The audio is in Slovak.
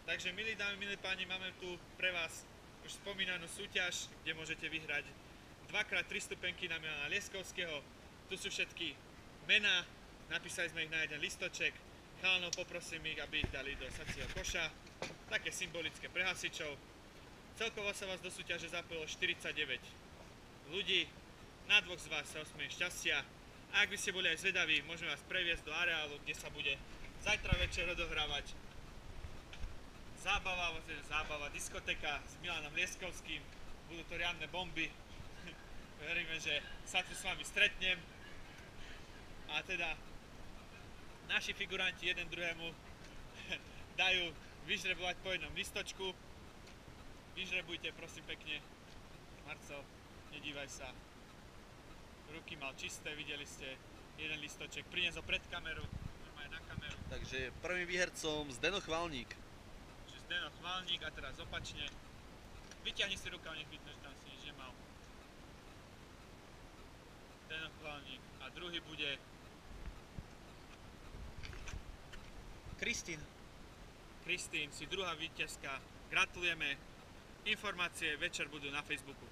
Takže milí dámy, milí páni, máme tu pre vás už spomínanú súťaž, kde môžete vyhrať 2x3 stupenky na Milana Lieskovského. Tu sú všetky mená, napísali sme ich na jeden listoček. Chalanov poprosím ich, aby ich dali do sacieho koša. Také symbolické pre hasičov. Celkovo sa vás do súťaže zapojilo 49 ľudí. Na dvoch z vás sa osmeje šťastia. A ak by ste boli aj zvedaví, môžeme vás previesť do areálu, kde sa bude zajtra večer odohrávať zábava, diskotéka s Milanom Lieskovským. Budú to riadne bomby. Veríme, že sa tu s vami stretnem. A teda naši figuranti jeden druhému dajú vyžrebovať po jednom listočku. Vyžrebujte, prosím pekne. Marco, nedívaj sa. Ruky mal čisté, videli ste. Jeden listoček. Prinies ho pred kameru. Normálne na kameru. Takže prvým výhercom Zdeno Chvalník. Zdeno Chvalník a teraz opačne. Vyťahni si rukav, nech vidno, že tam si nič nemal. Zdeno Chvalník. A druhý bude Kristín. Kristín, si druhá víťazka. Gratulujeme. Informácie večer budú na Facebooku.